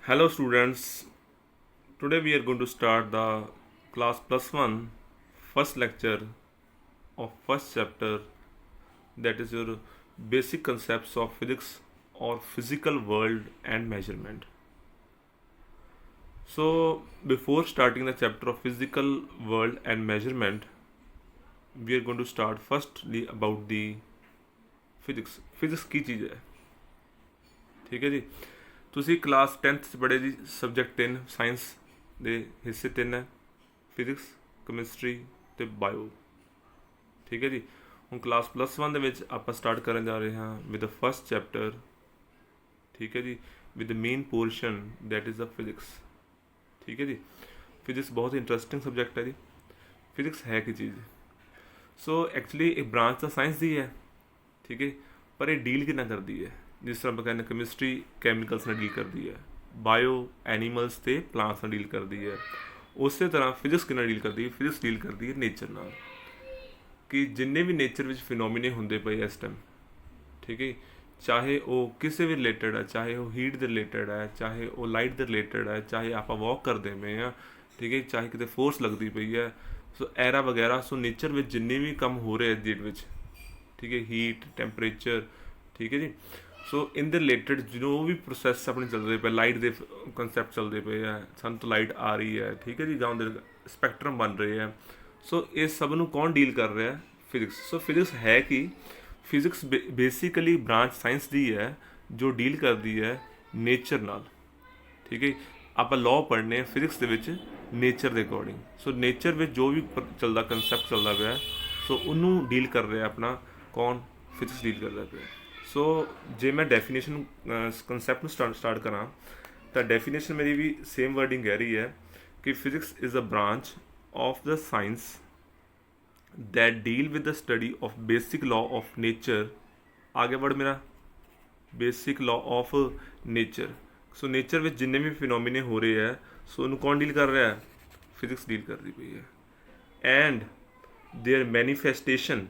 Hello students, today we are going to start the class plus one first lecture of first chapter, that is your basic concepts of physics or physical world and measurement. So before starting the chapter of physical world and measurement, we are going to start firstly about the physics. Physics की चीज़ है, ठीक है जी। ਤੁਸੀਂ class 10th 'ਚ ਪੜ੍ਹੇ ਜੀ subject 3 science ਦੇ ਹਿੱਸੇ 3 ਹੈ, ਫਿਜ਼ਿਕਸ, ਕੈਮਿਸਟਰੀ ਅਤੇ ਬਾਇਓ, ਠੀਕ ਹੈ ਜੀ। ਹੁਣ ਕਲਾਸ ਪਲੱਸ 1 ਦੇ ਵਿੱਚ ਆਪਾਂ ਸਟਾਰਟ ਕਰਨ ਜਾ ਰਹੇ ਹਾਂ ਵਿਦ ਦ ਫਸਟ ਚੈਪਟਰ, ਠੀਕ ਹੈ ਜੀ, with the main portion that is the physics, ਠੀਕ ਹੈ ਜੀ। ਫਿਜ਼ਿਕਸ ਬਹੁਤ ਇੰਟਰਸਟਿੰਗ ਸਬਜੈਕਟ ਹੈ ਜੀ। ਫਿਜ਼ਿਕਸ ਹੈ ਕੀ ਚੀਜ਼? ਸੋ ਐਕਚੁਅਲੀ ਇਹ ਬ੍ਰਾਂਚ ਤਾਂ ਸਾਇੰਸ ਦੀ ਹੈ, ਠੀਕ ਹੈ, ਪਰ ਇਹ ਡੀਲ ਕਿੰਨਾ ਕਰਦੀ ਹੈ? ਜਿਸ ਤਰ੍ਹਾਂ ਆਪਾਂ ਕਹਿੰਦੇ ਕੈਮਿਸਟਰੀ ਕੈਮੀਕਲਸ ਨਾਲ ਡੀਲ ਕਰਦੀ ਹੈ, ਬਾਇਓ ਐਨੀਮਲਸ ਅਤੇ ਪਲਾਂਟਸ ਨਾਲ ਡੀਲ ਕਰਦੀ ਹੈ, ਉਸੇ ਤਰ੍ਹਾਂ ਫਿਜ਼ਿਕਸ ਕਿੰਨਾ ਡੀਲ ਕਰਦੀ ਹੈ? ਫਿਜ਼ਿਕਸ ਡੀਲ ਕਰਦੀ ਹੈ ਨੇਚਰ ਨਾਲ, ਕਿ ਜਿੰਨੇ ਵੀ ਨੇਚਰ ਵਿੱਚ ਫਿਨੋਮੀਨੇ ਹੁੰਦੇ ਪਏ ਇਸ ਟਾਈਮ, ਠੀਕ ਹੈ, ਚਾਹੇ ਉਹ ਕਿਸੇ ਵੀ ਰਿਲੇਟਡ ਹੈ, ਚਾਹੇ ਉਹ ਹੀਟ ਦੇ ਰਿਲੇਟਡ ਹੈ, ਚਾਹੇ ਉਹ ਲਾਈਟ ਦੇ ਰਿਲੇਟਡ ਹੈ, ਚਾਹੇ ਆਪਾਂ ਵਾਕ ਕਰਦੇ ਪਏ ਹਾਂ, ਠੀਕ ਹੈ, ਚਾਹੇ ਕਿਤੇ ਫੋਰਸ ਲੱਗਦੀ ਪਈ ਹੈ, ਸੋ ਐਰਾ ਵਗੈਰਾ। ਸੋ ਨੇਚਰ ਵਿੱਚ ਜਿੰਨੇ ਵੀ ਕੰਮ ਹੋ ਰਹੇ ਡੇਟ ਵਿੱਚ, ਠੀਕ ਹੈ, ਹੀਟ, ਟੈਂਪਰੇਚਰ, ਠੀਕ ਹੈ ਜੀ। ਸੋ ਇਨ ਦੇ ਰਿਲੇਟਡ ਜੋ ਵੀ ਪ੍ਰੋਸੈਸ ਆਪਣੇ ਚੱਲਦੇ ਪਏ, ਲਾਈਟ ਦੇ ਕੰਸੈਪਟ ਚੱਲਦੇ ਪਏ ਆ, ਸਾਨੂੰ ਤੋਂ ਲਾਈਟ ਆ ਰਹੀ ਹੈ, ਠੀਕ ਹੈ ਜੀ, ਜਾਂ ਉਹਦੇ ਸਪੈਕਟਰਮ ਬਣ ਰਹੇ ਆ। ਸੋ ਇਹ ਸਭ ਨੂੰ ਕੌਣ ਡੀਲ ਕਰ ਰਿਹਾ? ਫਿਜ਼ਿਕਸ। ਸੋ ਫਿਜ਼ਿਕਸ ਹੈ ਕਿ ਫਿਜ਼ਿਕਸ ਬੇਸਿਕਲੀ ਬ੍ਰਾਂਚ ਸਾਇੰਸ ਦੀ ਹੈ ਜੋ ਡੀਲ ਕਰਦੀ ਹੈ ਨੇਚਰ ਨਾਲ, ਠੀਕ ਹੈ। ਆਪਾਂ ਲਾਅ ਪੜ੍ਹਨੇ ਫਿਜ਼ਿਕਸ ਦੇ ਵਿੱਚ ਨੇਚਰ ਦੇ ਅਕੋਰਡਿੰਗ। ਸੋ ਨੇਚਰ ਵਿੱਚ ਜੋ ਵੀ ਚੱਲਦਾ ਕੰਸੈਪਟ ਚੱਲਦਾ ਪਿਆ, ਸੋ ਉਹਨੂੰ ਡੀਲ ਕਰ ਰਿਹਾ ਆਪਣਾ ਕੌਣ? ਫਿਜ਼ਿਕਸ ਡੀਲ ਕਰਦਾ ਪਿਆ। ਸੋ ਜੇ ਮੈਂ ਡੈਫੀਨੇਸ਼ਨ ਕੰਸੈਪਟ ਨੂੰ ਸਟਾਰਟ ਕਰਾਂ ਤਾਂ ਡੈਫੀਨੇਸ਼ਨ ਮੇਰੀ ਵੀ ਸੇਮ ਵਰਡਿੰਗ ਕਹਿ ਰਹੀ ਹੈ ਕਿ physics is a branch of the science that deal with the study of basic law of nature। आगे वर्ड मेरा basic law of nature। So nature ਵਿੱਚ ਜਿੰਨੇ ਵੀ ਫਿਨੋਮੀਨੇ ਹੋ ਰਹੇ ਹੈ, ਸੋ ਉਹਨੂੰ ਕੌਣ ਡੀਲ ਕਰ ਰਿਹਾ ਹੈ? ਫਿਜ਼ਿਕਸ ਡੀਲ ਕਰਦੀ ਪਈ ਹੈ। And there manifestation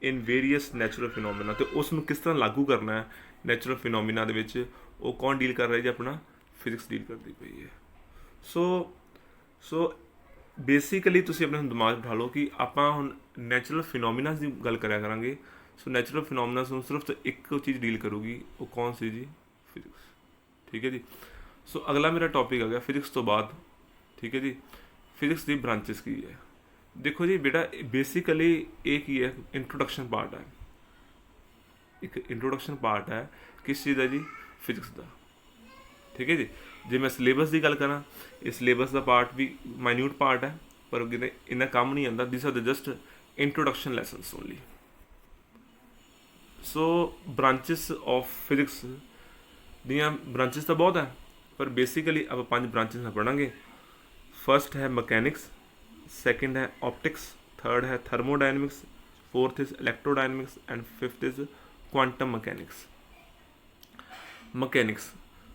in various natural phenomena, ਅਤੇ ਉਸ ਨੂੰ ਕਿਸ ਤਰ੍ਹਾਂ ਲਾਗੂ ਕਰਨਾ ਹੈ ਨੈਚੁਰਲ ਫਿਨੋਮੀਨਾ ਦੇ ਵਿੱਚ, ਉਹ ਕੌਣ ਡੀਲ ਕਰ ਰਿਹਾ ਜੀ? ਆਪਣਾ ਫਿਜ਼ਿਕਸ ਡੀਲ ਕਰਦੀ ਪਈ ਹੈ। ਸੋ ਬੇਸਿਕਲੀ ਤੁਸੀਂ ਆਪਣੇ ਦਿਮਾਗ ਬਿਠਾ ਲਓ ਕਿ ਆਪਾਂ ਹੁਣ ਨੈਚੁਰਲ ਫਿਨੋਮੀਨਾਸ ਦੀ ਗੱਲ ਕਰਿਆ ਕਰਾਂਗੇ। ਸੋ ਨੈਚੁਰਲ ਫਿਨੋਮੀਨਾਸ ਨੂੰ ਸਿਰਫ ਇੱਕ ਚੀਜ਼ ਡੀਲ ਕਰੂਗੀ, ਉਹ ਕੌਣ ਸੀ ਜੀ? ਫਿਜ਼ਿਕਸ, ਠੀਕ ਹੈ ਜੀ। ਸੋ ਅਗਲਾ ਮੇਰਾ ਟੌਪਿਕ ਆ ਗਿਆ ਫਿਜ਼ਿਕਸ ਤੋਂ ਬਾਅਦ, ਠੀਕ ਹੈ ਜੀ, ਫਿਜ਼ਿਕਸ ਦੀ ਬ੍ਰਾਂਚਿਸ ਕੀ ਹੈ। ਦੇਖੋ ਜੀ ਬੇਟਾ, ਬੇਸਿਕਲੀ ਇਹ ਕੀ ਹੈ? ਇੰਟਰੋਡਕਸ਼ਨ ਪਾਰਟ ਹੈ, ਇੱਕ ਇੰਟਰੋਡਕਸ਼ਨ ਪਾਰਟ ਹੈ ਕਿਸ ਚੀਜ਼ ਦਾ ਜੀ? ਫਿਜ਼ਿਕਸ ਦਾ, ਠੀਕ ਹੈ ਜੀ। ਜੇ ਮੈਂ ਸਿਲੇਬਸ ਦੀ ਗੱਲ ਕਰਾਂ, ਇਹ ਸਿਲੇਬਸ ਦਾ ਪਾਰਟ ਵੀ ਮਾਈਨਿਊਟ ਪਾਰਟ ਹੈ, ਪਰ ਕਿਤੇ ਇੰਨਾ ਕੰਮ ਨਹੀਂ ਆਉਂਦਾ। This are the just introduction lessons only. So branches of physics ਦੀਆਂ ਬ੍ਰਾਂਚਿਸ ਤਾਂ ਬਹੁਤ ਹੈ, ਪਰ ਬੇਸਿਕਲੀ ਆਪਾਂ 5 ਬ੍ਰਾਂਚਿਸ ਨਾਲ ਪੜ੍ਹਾਂਗੇ। ਫਸਟ ਹੈ ਮਕੈਨਿਕਸ, ਸੈਕਿੰਡ ਹੈ ਆਪਟਿਕਸ, ਥਰਡ ਹੈ thermodynamics, fourth is electrodynamics and fifth is quantum mechanics. Mechanics,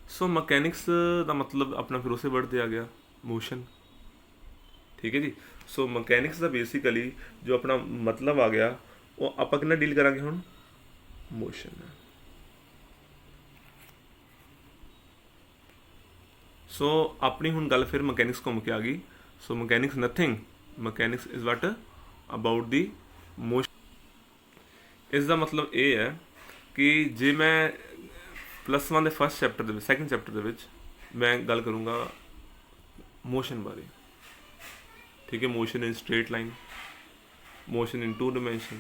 so mechanics का मतलब अपना फिर उसे वर्ड से आ गया मोशन, ठीक है जी। सो मकैनिक्स का बेसिकली जो अपना मतलब आ गया वो आप कितना डील करांगे हुण? मोशन। सो अपनी हुण गल फिर मकैनिक्स घूम के आ गई। So mechanics nothing, mechanics is what about the motion. ਇਸ ਦਾ ਮਤਲਬ ਇਹ ਹੈ ਕਿ ਜੇ ਮੈਂ ਪਲੱਸ 1 ਦੇ ਫਸਟ ਚੈਪਟਰ ਦੇ ਵਿੱਚ, ਸੈਕਿੰਡ ਚੈਪਟਰ ਦੇ ਵਿੱਚ ਮੈਂ ਗੱਲ ਕਰੂੰਗਾ ਮੋਸ਼ਨ ਬਾਰੇ, ਠੀਕ ਹੈ। ਮੋਸ਼ਨ ਇਨ ਸਟ੍ਰੇਟ ਲਾਈਨ, ਮੋਸ਼ਨ ਇਨ 2 ਡਾਇਮੈਂਸ਼ਨ,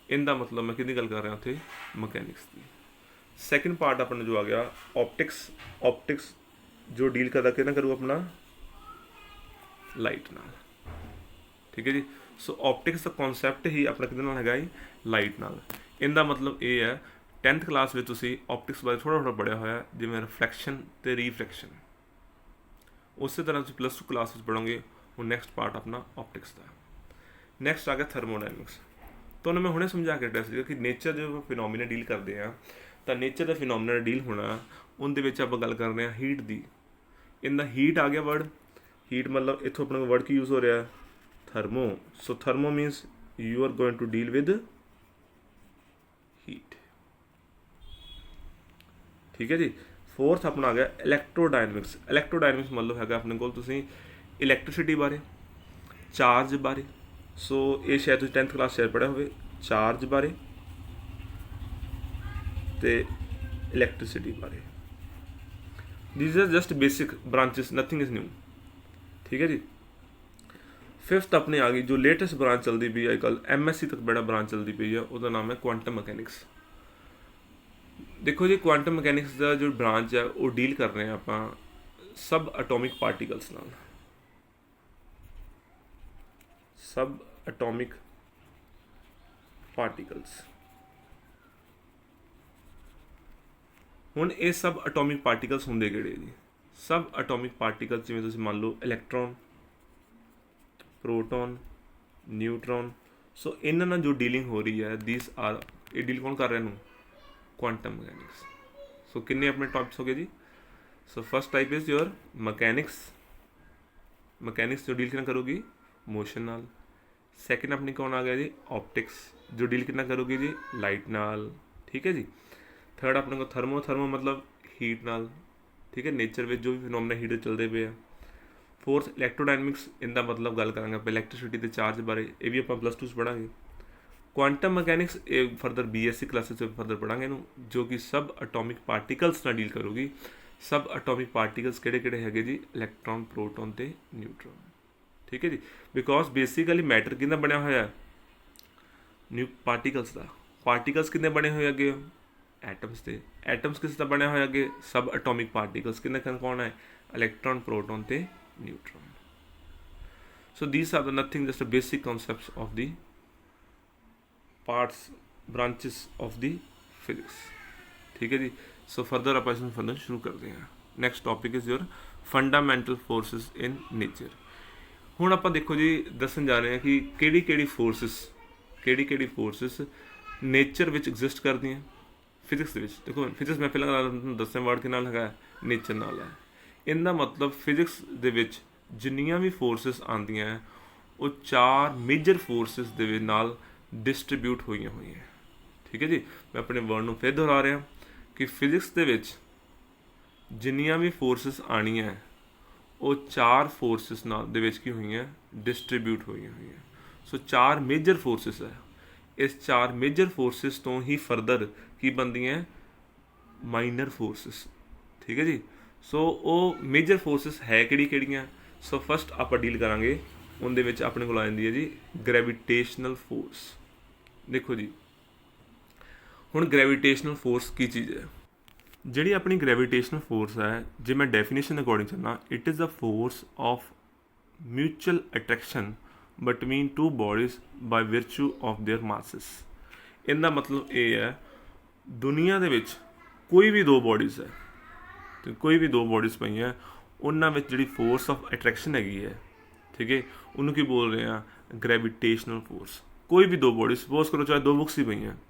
ਇਹਦਾ ਮਤਲਬ ਮੈਂ ਕਿਹਦੀ ਗੱਲ ਕਰ ਰਿਹਾ ਉੱਥੇ? ਮਕੈਨਿਕਸ ਦੀ। ਸੈਕਿੰਡ ਪਾਰਟ ਆਪਣਾ ਜੋ ਆ ਗਿਆ ਆਪਟਿਕਸ। ਆਪਟਿਕਸ ਜੋ ਡੀਲ ਕਰਦਾ ਕਿਹਨਾਂ ਕਰੂ? ਆਪਣਾ ਲਾਈਟ ਨਾਲ, ਠੀਕ ਹੈ ਜੀ। ਸੋ ਆਪਟਿਕਸ ਦਾ ਕਨਸੈਪਟ ਹੀ ਆਪਣਾ ਕਿਹਦੇ ਨਾਲ ਹੈਗਾ ਜੀ? ਲਾਈਟ ਨਾਲ। ਇਹਦਾ ਮਤਲਬ ਇਹ ਹੈ 10th ਕਲਾਸ ਵਿੱਚ ਤੁਸੀਂ ਆਪਟਿਕਸ ਬਾਰੇ ਥੋੜ੍ਹਾ ਪੜ੍ਹਿਆ ਹੋਇਆ, ਜਿਵੇਂ ਰਿਫਲੈਕਸ਼ਨ ਅਤੇ ਰੀਫਲੈਕਸ਼ਨ। ਉਸੇ ਤਰ੍ਹਾਂ ਤੁਸੀਂ ਪਲੱਸ 2 ਕਲਾਸ ਵਿੱਚ ਪੜ੍ਹੋਗੇ। ਹੁਣ ਨੈਕਸਟ ਪਾਰਟ ਆਪਣਾ ਆਪਟਿਕਸ ਦਾ। ਨੈਕਸਟ ਆ ਗਿਆ ਥਰਮੋਡਾਇਨਮਿਕਸ। ਤੁਹਾਨੂੰ ਮੈਂ ਹੁਣੇ ਸਮਝਾ ਕੇ ਹਟਿਆ ਸੀਗਾ ਕਿ ਨੇਚਰ ਦੇ ਫਿਨੋਮੀਨਾ ਡੀਲ ਕਰਦੇ ਆ, ਤਾਂ ਨੇਚਰ ਦਾ ਫਿਨੋਮੀਨਾ ਡੀਲ ਹੋਣਾ, ਉਹਦੇ ਵਿੱਚ ਆਪਾਂ ਗੱਲ ਕਰ ਰਹੇ ਹਾਂ ਹੀਟ ਦੀ। ਇਹਦਾ ਹੀਟ ਆ ਗਿਆ ਵਰਡ। ਹੀਟ ਮਤਲਬ ਇੱਥੋਂ ਆਪਣਾ ਵਰਡ ਕੀ ਯੂਜ਼ ਹੋ ਰਿਹਾ? Thermo. So thermo means you are going to deal with heat, ठीक है जी। फोर्थ अपना आ गया इलैक्ट्रोडायनमिक्स। इलैक्ट्रोडायनमिक्स मतलब है अपने को इलैक्ट्रिसिटी बारे, चार्ज बारे। सो ये शायद तुसीं 10th क्लास शायद पढ़िया होवे, चार्ज बारे ते इलैक्ट्रिसिटी बारे। These are just basic branches, nothing is new. ठीक है जी। फिफ्थ अपने आ गई जो लेटेस्ट ब्रांच चलती पई अजकल, MSc तक बड़ा ब्रांच चलती पई है, उसका नाम है क्वांटम मकैनिक्स। देखो जी, क्वांटम मकैनिक्स का जो ब्रांच है वो डील कर रहे हैं आप सब एटॉमिक पार्टिकल्स नाल। सब एटॉमिक पार्टिकल्स। हुण ये सब एटॉमिक पार्टिकल्स होंदे किहड़े जी? सब एटॉमिक पार्टिकल्स जिवें तुसीं मान लो इलैक्ट्रॉन, प्रोटॉन, न्यूट्रॉन। सो इन्हां नाल जो डीलिंग हो रही है, दीज आर, ये डील कौन कर रहा है? Quantum mechanics. सो कितने अपने टॉपिक्स हो गए जी? So first type is your mechanics. Mechanics जो डील कितना करोगी? मोशन नाल। सैकेंड अपनी कौन आ गया जी? ऑप्टिक्स, जो डील कितना करोगी जी? लाइट नाल। ठीक है जी। थर्ड अपने को थर्मो, थर्मो मतलब हीट नाल। ठीक है, नेचर में जो भी फिनोमिना हीट चलते पे हैं। फोर्थ इलैक्ट्रोडायनमिक्स, इनका मतलब गल करांगे आप इलैक्ट्रिसिटी के चार्ज बारे, ये भी आप +2 पढ़ांगे। क्वांटम मकैनिक्स ये फर्दर BSc क्लासेस से फर्दर पढ़ांगे इनू, जो कि सब एटॉमिक पार्टिकल्स नाल डील करोगी। सब एटॉमिक पार्टिकल्स किहड़े-किहड़े हैगे जी? इलैक्ट्रॉन, प्रोटॉन ते न्यूट्रॉन। ठीक है जी। बिकॉज बेसिकली मैटर किहदा बनिया होया है? न्यू पार्टिकल्स का। पार्टिकल्स कितने बने हुए अगे? एटम्स के। एटम्स किस का बनया हुआ अगे? सब एटॉमिक पार्टिकल्स कितने कौन है? इलैक्ट्रॉन, प्रोटॉन ते neutron. So these are the nothing just basic concepts of the parts, branches of the physics. ठीक है जी। सो फर्दर आप इसमें फर्दर शुरू करते हैं। Next topic is your fundamental forces in nature. हुण आप देखो जी, दसन जा रहे हैं कि किहड़ी किहड़ी फोर्सिस नेचर विच एग्जिस्ट करती हैं फिजिक्स दे विच। देखो फिजिक्स मैं पहला दसवें वर्ड के नाल है, नेचर नाल है। इनका मतलब फिजिक्स दे विच जिन्नियां भी फोर्सिस आंदियां हैं वो 4 मेजर फोर्सिस दे नाल डिस्ट्रीब्यूट हुई हैं। ठीक है जी। मैं अपने वर्ड में फिर दोहरा रहा कि फिजिक्स दे विच जिन्नियां भी फोर्सिस आनियां हैं वो 4 फोर्सिस नाल दे विच की हुई हैं? डिस्ट्रीब्यूट हुई हैं। सो 4 मेजर फोर्सिस है। इस 4 मेजर फोर्सिस तो ही फर्दर की बनती हैं? Minor forces. ठीक है जी। सो वो मेजर फोर्सिस है किहड़ियां? सो फस्ट आप डील करांगे उनदे विच अपने कोल आ जांदी है जी ग्रेविटेशनल फोर्स। देखो जी, हुण ग्रेविटेशनल फोर्स की चीज़ है? जिहड़ी अपनी ग्रेविटेशनल फोर्स है, जे मैं डेफिनेशन अकॉर्डिंग चलना, it is the force of mutual attraction between 2 bodies by virtue of their masses. इनका मतलब ये है, दुनिया दे विच कोई भी 2 बॉडीज़ है, तो कोई भी 2 बॉडीज़ पई हैं, उन्हां विच जिहड़ी फोर्स ऑफ अट्रैक्शन हैगी है, ठीक है, उन्होंने की बोल रहे हैं? Gravitational force. कोई भी 2 बॉडी, सपोज करो चाहे 2 बुक्स ही पई हैं,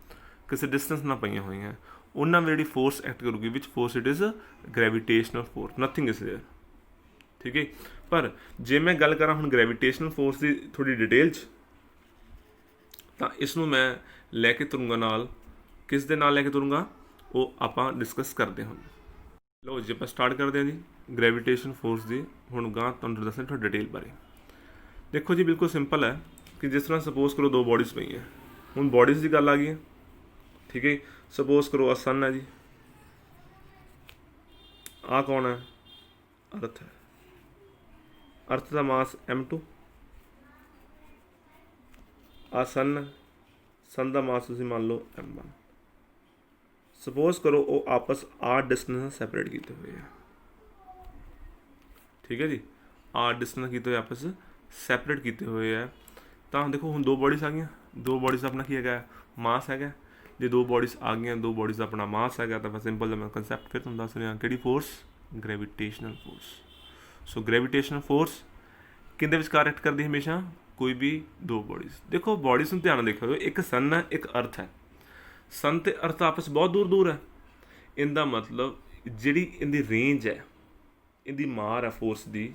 किसी डिस्टेंस ना पई हुई हैं, उन्होंने जी फोर्स एक्ट करूगी, which force it is gravitational force, nothing is there. ठीक है। पर जे मैं गल करा हुण ग्रेविटेशनल फोर्स की थोड़ी डिटेल च, तो इसनों मैं लैके तुरूंगा नाल, किस दे नाल लैके तुरूंगा वो आपां डिस्कस करते हैं। लो जी, आप स्टार्ट करते हैं जी ग्रेविटेशन फोर्स की। हुण गां तुहानूं दसना थोड़ी डिटेल बारे। देखो जी, बिल्कुल सिंपल है कि जिस तरह सपोज करो 2 बॉडीज़ पई हैं, हुण बॉडीज़ की गल आ गई है। ठीक है। सपोज करो सन है जी, आ कौन है? अर्थ है। अर्थ का मास m2, आ सन है, सन का मास तुसीं मान लो m1। सपोज करो वो आपस 8 डिस्टेंस सैपरेट किए हुए हैं। ठीक है जी। 8 डिस्टेंस किए हुए आपस सैपरेट किए हुए हैं। तो देखो हुण 2 बॉडीज़ आ गई, 2 बॉडीज़ अपना की है? मास है। जो 2 बॉडीज़ आ गई, 2 बॉडीज़ अपना मास है, तो मैं सिंपल मैं कंसैप्ट फिर तुहानूं दस रहा कि force? Gravitational force. So gravitational force किहदे विचकार एक्ट करती हमेशा? कोई भी 2 बॉडीज़। देखो बॉडीज़ नूं ध्यान देखो, एक सन है, एक अर्थ है। सन ते अर्थ आपस बहुत दूर दूर है। इनका मतलब जिहड़ी इनकी रेंज है, इनकी मार है फोर्स की,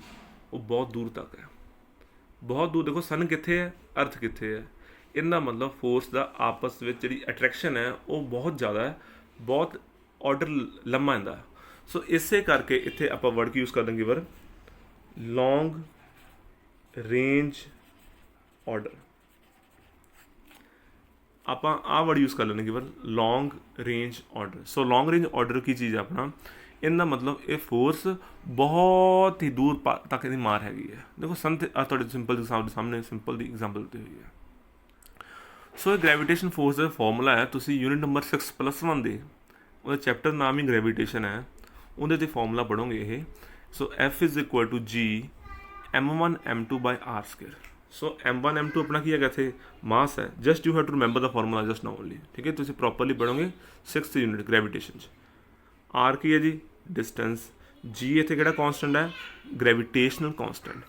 वो बहुत दूर तक है, बहुत दूर। देखो सन कित्थे है, अर्थ कित्थे है। इनका मतलब फोर्स का आपस में जी अट्रैक्शन है वो बहुत ज़्यादा है, बहुत ऑर्डर लम्मा इनका। सो इसे करके इत्थे आपां वर्ड की यूज़ कर देंगे वर लॉन्ग रेंज ऑर्डर। ਆਪਾਂ ਆਹ ਵਰਡ यूज़ कर ਲੈਣੇ ਕਿ long range order. So long range order की चीज़ है अपना, इनका मतलब ये फोर्स बहुत ही दूर तक इसकी मार हैगी है। देखो सन थोड़े सिंपल सामने सिंपल दी एग्जाम्पल दी हुई है। सो ग्रेविटेशन फोर्स का फॉर्मूला है, तुसी यूनिट नंबर 6+1 दे ਉਹਦਾ ਚੈਪਟਰ ਨਾਮ ਹੀ ਗ੍ਰੈਵੀਟੇਸ਼ਨ ਹੈ, ਉਹਦੇ 'ਤੇ ਫਾਰਮੂਲਾ ਪੜ੍ਹੋਗੇ ਇਹ। So F is equal to G m1 m2/r²। So m1 m2 अपना की है इत्थे मास है, just you have to remember the formula just now only, ठीक है। तुसीं प्रॉपरली पढ़ोगे 6th यूनिट ग्रेविटेशन च। आर की है जी डिस्टेंस, जी इत्थे किहड़ा कॉन्सटेंट है ग्रेविटेशनल कॉन्सटेंट,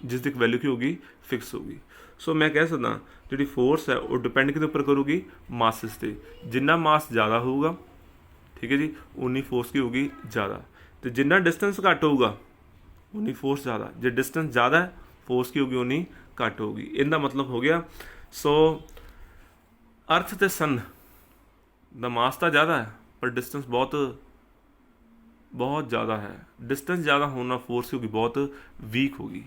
जिस दी वैल्यू की होगी फिक्स होगी। सो मैं कह सकदा जिहड़ी फोर्स है वो डिपेंड किहदे उपर करूगी मासिस ते, जिन्ना मास ज़्यादा होगा ठीक है जी उन्नी फोर्स की होगी ज़्यादा, तो जिन्ना डिस्टेंस घट होगा उन्नी फोर्स ज़्यादा, जो डिस्टेंस ज़्यादा है फोर्स की होगी उन्नी घट होगी। इनका मतलब हो गया सो अर्थ ते सन दा मास तो ज़्यादा है पर डिस्टेंस बहुत बहुत ज़्यादा है, डिस्टेंस ज़्यादा होना फोर्स होगी बहुत वीक होगी।